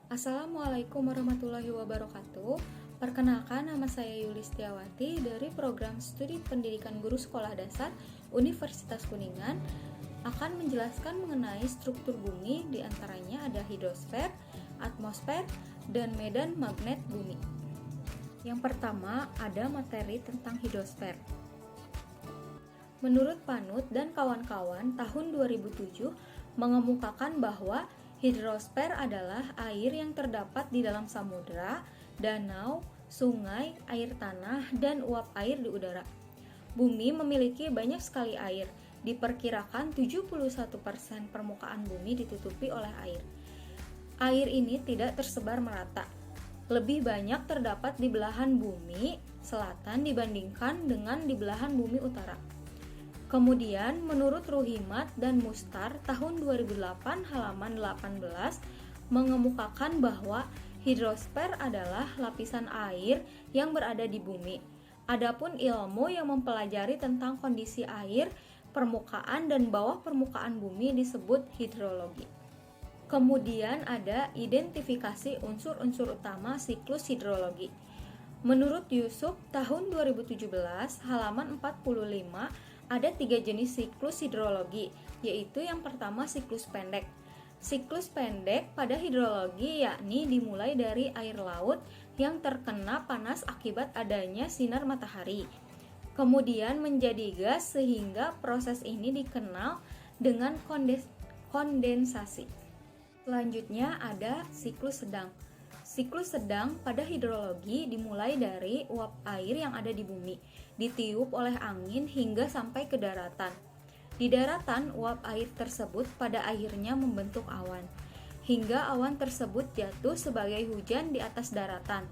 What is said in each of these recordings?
Assalamualaikum warahmatullahi wabarakatuh. Perkenalkan, nama saya Yulistiawati dari Program Studi Pendidikan Guru Sekolah Dasar Universitas Kuningan akan menjelaskan mengenai struktur bumi, diantaranya ada hidrosfer, atmosfer, dan medan magnet bumi. Yang pertama ada materi tentang hidrosfer. Menurut Panut dan kawan-kawan, tahun 2007 mengemukakan bahwa hidrosfer adalah air yang terdapat di dalam samudera, danau, sungai, air tanah, dan uap air di udara. Bumi memiliki banyak sekali air. Diperkirakan 71% permukaan bumi ditutupi oleh air. Air ini tidak tersebar merata. Lebih banyak terdapat di belahan bumi selatan dibandingkan dengan di belahan bumi utara. Kemudian, menurut Ruhimat dan Mustar tahun 2008 halaman 18 mengemukakan bahwa hidrosfer adalah lapisan air yang berada di bumi. Adapun ilmu yang mempelajari tentang kondisi air, permukaan dan bawah permukaan bumi disebut hidrologi. Kemudian ada identifikasi unsur-unsur utama siklus hidrologi. Menurut Yusuf tahun 2017 halaman 45 ada 3 jenis siklus hidrologi, yaitu yang pertama siklus pendek. Siklus pendek pada hidrologi yakni dimulai dari air laut yang terkena panas akibat adanya sinar matahari. Kemudian menjadi gas sehingga proses ini dikenal dengan kondensasi. Selanjutnya ada siklus sedang. Siklus sedang pada hidrologi dimulai dari uap air yang ada di bumi, ditiup oleh angin hingga sampai ke daratan. Di daratan, uap air tersebut pada akhirnya membentuk awan, hingga awan tersebut jatuh sebagai hujan di atas daratan.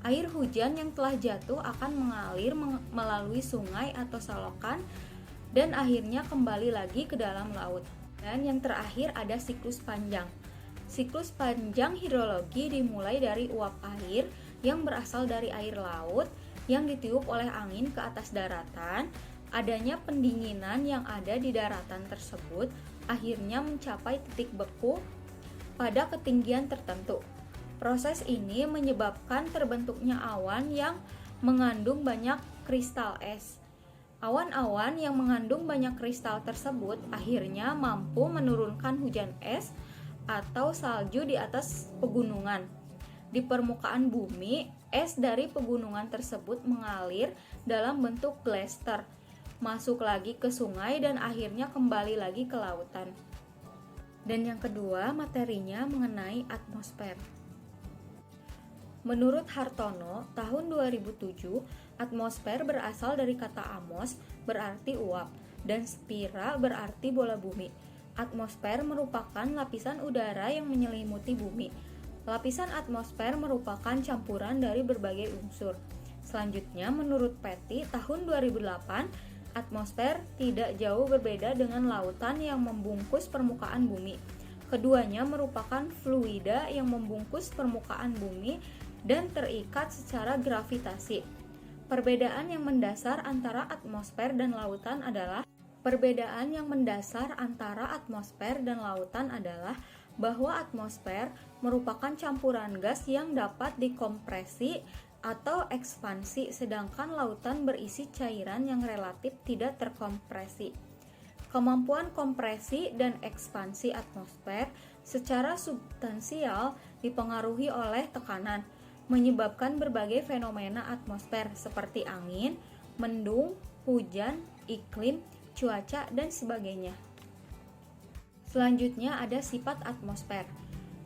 Air hujan yang telah jatuh akan mengalir melalui sungai atau salokan, dan akhirnya kembali lagi ke dalam laut. Dan yang terakhir ada siklus panjang. Siklus panjang hidrologi dimulai dari uap air yang berasal dari air laut yang ditiup oleh angin ke atas daratan. Adanya pendinginan yang ada di daratan tersebut akhirnya mencapai titik beku pada ketinggian tertentu. Proses ini menyebabkan terbentuknya awan yang mengandung banyak kristal es. Awan-awan yang mengandung banyak kristal tersebut akhirnya mampu menurunkan hujan es atau salju di atas pegunungan. Di permukaan bumi, es dari pegunungan tersebut mengalir dalam bentuk glaster, masuk lagi ke sungai dan akhirnya kembali lagi ke lautan. Dan yang kedua, materinya mengenai atmosfer. Menurut Hartono, tahun 2007, atmosfer berasal dari kata amos, berarti uap, dan spira berarti bola bumi. Atmosfer merupakan lapisan udara yang menyelimuti bumi. Lapisan atmosfer merupakan campuran dari berbagai unsur. Selanjutnya, menurut Petty tahun 2008, atmosfer tidak jauh berbeda dengan lautan yang membungkus permukaan bumi. Keduanya merupakan fluida yang membungkus permukaan bumi dan terikat secara gravitasi. Perbedaan yang mendasar antara atmosfer dan lautan adalah bahwa atmosfer merupakan campuran gas yang dapat dikompresi atau ekspansi, sedangkan lautan berisi cairan yang relatif tidak terkompresi. Kemampuan kompresi dan ekspansi atmosfer secara substansial dipengaruhi oleh tekanan, menyebabkan berbagai fenomena atmosfer seperti angin, mendung, hujan, iklim, cuaca, dan sebagainya. Selanjutnya ada sifat atmosfer.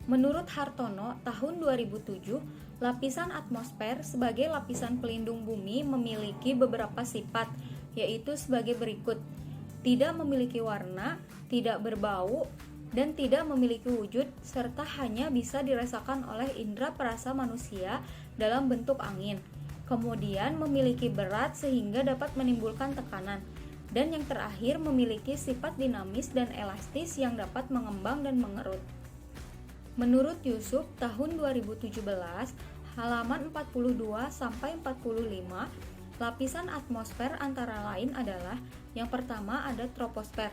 Menurut Hartono tahun 2007, lapisan atmosfer sebagai lapisan pelindung bumi memiliki beberapa sifat, yaitu sebagai berikut: tidak memiliki warna, tidak berbau, dan tidak memiliki wujud, serta hanya bisa dirasakan oleh indera perasa manusia dalam bentuk angin. Kemudian memiliki berat sehingga dapat menimbulkan tekanan. Dan yang terakhir memiliki sifat dinamis dan elastis yang dapat mengembang dan mengerut. Menurut Yusuf tahun 2017 halaman 42 sampai 45, lapisan atmosfer antara lain adalah: yang pertama ada troposfer.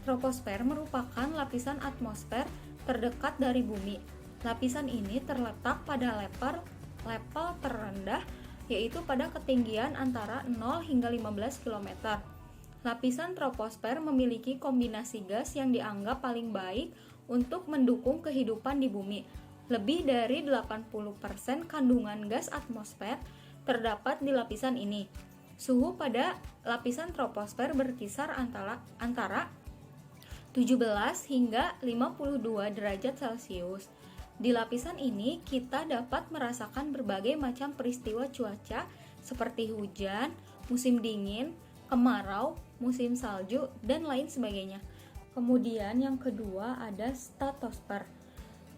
Troposfer merupakan lapisan atmosfer terdekat dari bumi. Lapisan ini terletak pada level terendah, yaitu pada ketinggian antara 0 hingga 15 km. Lapisan troposfer memiliki kombinasi gas yang dianggap paling baik untuk mendukung kehidupan di bumi. Lebih dari 80% kandungan gas atmosfer terdapat di lapisan ini. Suhu pada lapisan troposfer berkisar antara 17 hingga 52 derajat Celcius. Di lapisan ini kita dapat merasakan berbagai macam peristiwa cuaca seperti hujan, musim dingin, kemarau, musim salju, dan lain sebagainya. Kemudian yang kedua ada stratosfer.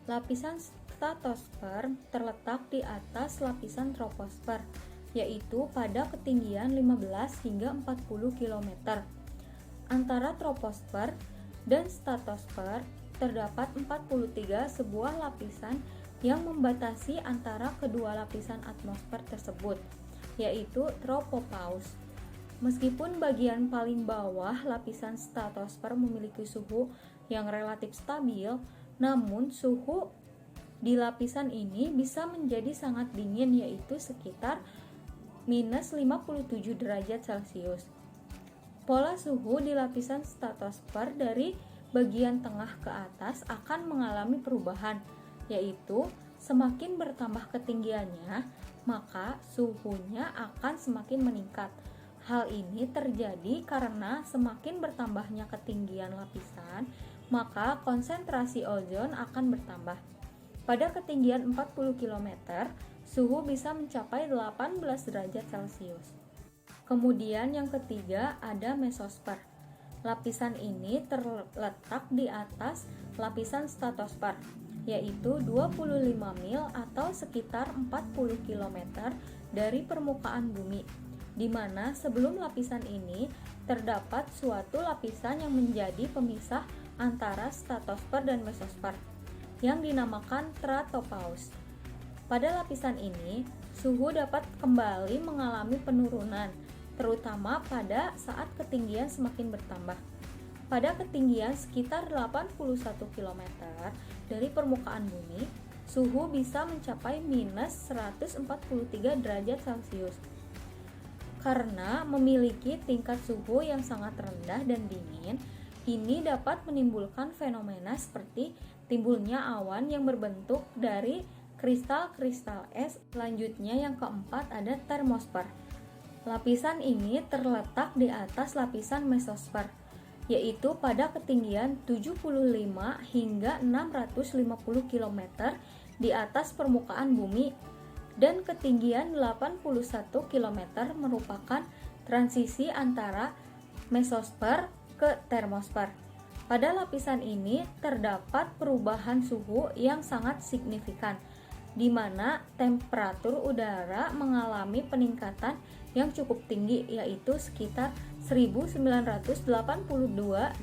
Lapisan stratosfer terletak di atas lapisan troposfer, yaitu pada ketinggian 15 hingga 40 km. Antara troposfer dan stratosfer terdapat 43 sebuah lapisan yang membatasi antara kedua lapisan atmosfer tersebut, yaitu tropopause. Meskipun bagian paling bawah lapisan stratosfer memiliki suhu yang relatif stabil, namun suhu di lapisan ini bisa menjadi sangat dingin, yaitu sekitar minus 57 derajat Celcius. Pola suhu di lapisan stratosfer dari bagian tengah ke atas akan mengalami perubahan, yaitu semakin bertambah ketinggiannya, maka suhunya akan semakin meningkat. Hal ini terjadi karena semakin bertambahnya ketinggian lapisan, maka konsentrasi ozon akan bertambah. Pada ketinggian 40 km, suhu bisa mencapai 18 derajat Celcius. Kemudian yang ketiga ada mesosfer. Lapisan ini terletak di atas lapisan stratosfer, yaitu 25 mil atau sekitar 40 km dari permukaan bumi, di mana sebelum lapisan ini terdapat suatu lapisan yang menjadi pemisah antara stratosfer dan mesosfer, yang dinamakan stratopause. Pada lapisan ini, suhu dapat kembali mengalami penurunan, terutama pada saat ketinggian semakin bertambah. Pada ketinggian sekitar 81 km dari permukaan bumi, suhu bisa mencapai minus 143 derajat Celcius. Karena memiliki tingkat suhu yang sangat rendah dan dingin, ini dapat menimbulkan fenomena seperti timbulnya awan yang berbentuk dari kristal-kristal es. Selanjutnya yang keempat ada termosfer. Lapisan ini terletak di atas lapisan mesosfer, yaitu pada ketinggian 75 hingga 650 km di atas permukaan bumi, dan ketinggian 81 km merupakan transisi antara mesosfer ke termosfer. Pada lapisan ini terdapat perubahan suhu yang sangat signifikan, di mana temperatur udara mengalami peningkatan yang cukup tinggi, yaitu sekitar 1982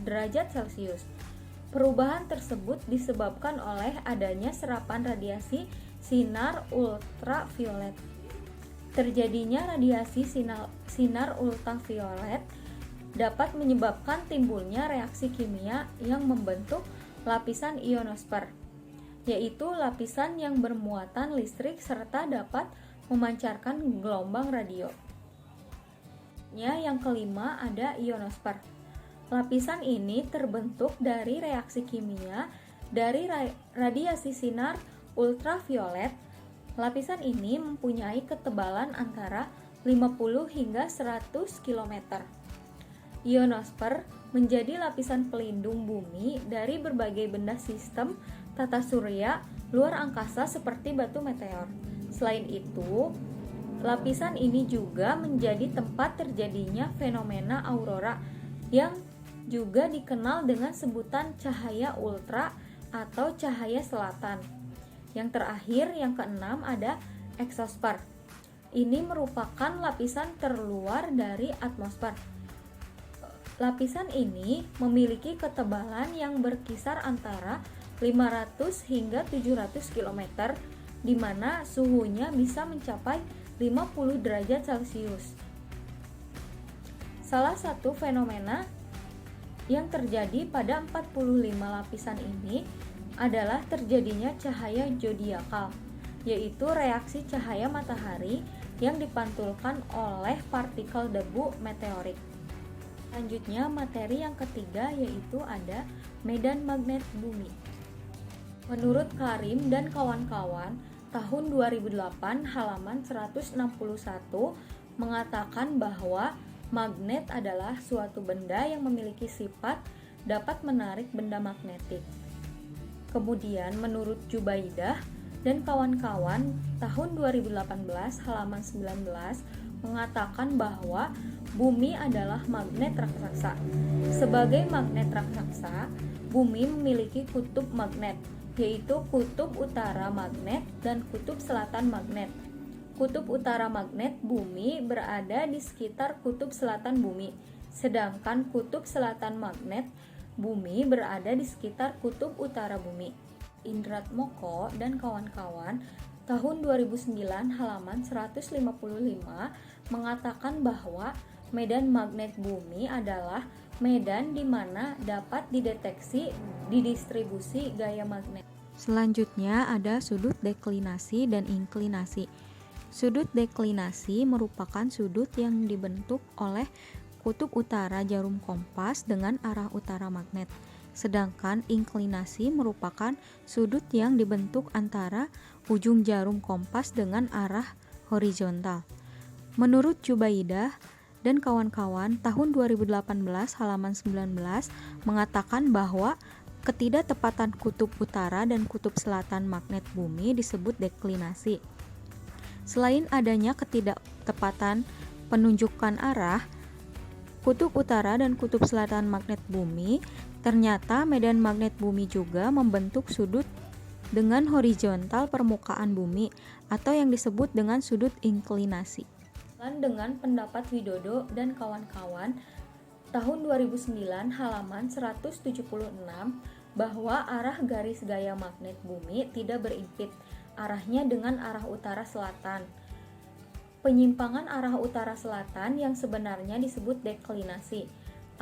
derajat Celcius. Perubahan tersebut disebabkan oleh adanya serapan radiasi sinar ultraviolet. Terjadinya radiasi sinar ultraviolet dapat menyebabkan timbulnya reaksi kimia yang membentuk lapisan ionosfer, yaitu lapisan yang bermuatan listrik serta dapat memancarkan gelombang radio. Yang kelima ada ionosfer. Lapisan ini terbentuk dari reaksi kimia dari radiasi sinar ultraviolet. Lapisan ini mempunyai ketebalan antara 50 hingga 100 km. Ionosfer menjadi lapisan pelindung bumi dari berbagai benda sistem tata surya luar angkasa seperti batu meteor. Selain itu, lapisan ini juga menjadi tempat terjadinya fenomena aurora yang juga dikenal dengan sebutan cahaya ultra atau cahaya selatan. Yang terakhir, yang keenam ada eksosfer. Ini merupakan lapisan terluar dari atmosfer. Lapisan ini memiliki ketebalan yang berkisar antara 500 hingga 700 km, di mana suhunya bisa mencapai 50 derajat Celcius. Salah satu fenomena yang terjadi pada 45 lapisan ini adalah terjadinya cahaya zodiakal, yaitu reaksi cahaya matahari yang dipantulkan oleh partikel debu meteorit. Selanjutnya, materi yang ketiga yaitu ada medan magnet bumi. Menurut Karim dan kawan-kawan, tahun 2008 halaman 161 mengatakan bahwa magnet adalah suatu benda yang memiliki sifat dapat menarik benda magnetik. Kemudian menurut Jubaidah dan kawan-kawan tahun 2018 halaman 19 mengatakan bahwa bumi adalah magnet raksasa. Sebagai magnet raksasa, bumi memiliki kutub magnet, yaitu kutub utara magnet dan kutub selatan magnet. Kutub utara magnet bumi berada di sekitar kutub selatan bumi, sedangkan kutub selatan magnet bumi berada di sekitar kutub utara bumi. Indrat Moko dan kawan-kawan tahun 2009 halaman 155 mengatakan bahwa medan magnet bumi adalah medan di mana dapat dideteksi didistribusi gaya magnet. Selanjutnya ada sudut deklinasi dan inklinasi. Sudut deklinasi merupakan sudut yang dibentuk oleh kutub utara jarum kompas dengan arah utara magnet. Sedangkan inklinasi merupakan sudut yang dibentuk antara ujung jarum kompas dengan arah horizontal. Menurut Jubaidah dan kawan-kawan, tahun 2018 halaman 19 mengatakan bahwa ketidaktepatan kutub utara dan kutub selatan magnet bumi disebut deklinasi. Selain adanya ketidaktepatan penunjukan arah kutub utara dan kutub selatan magnet bumi, ternyata medan magnet bumi juga membentuk sudut dengan horizontal permukaan bumi atau yang disebut dengan sudut inklinasi. Dengan pendapat Widodo dan kawan-kawan tahun 2009 halaman 176 bahwa arah garis gaya magnet bumi tidak berimpit arahnya dengan arah utara selatan. Penyimpangan arah utara selatan yang sebenarnya disebut deklinasi.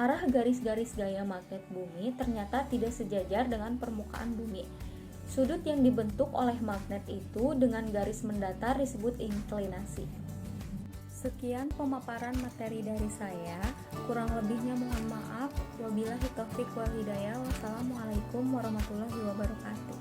Arah garis-garis gaya magnet bumi ternyata tidak sejajar dengan permukaan bumi. Sudut yang dibentuk oleh magnet itu dengan garis mendatar disebut inklinasi. Sekian pemaparan materi dari saya. Kurang lebihnya mohon maaf. Wabillahi taufiq wal hidayah. Wassalamualaikum warahmatullahi wabarakatuh.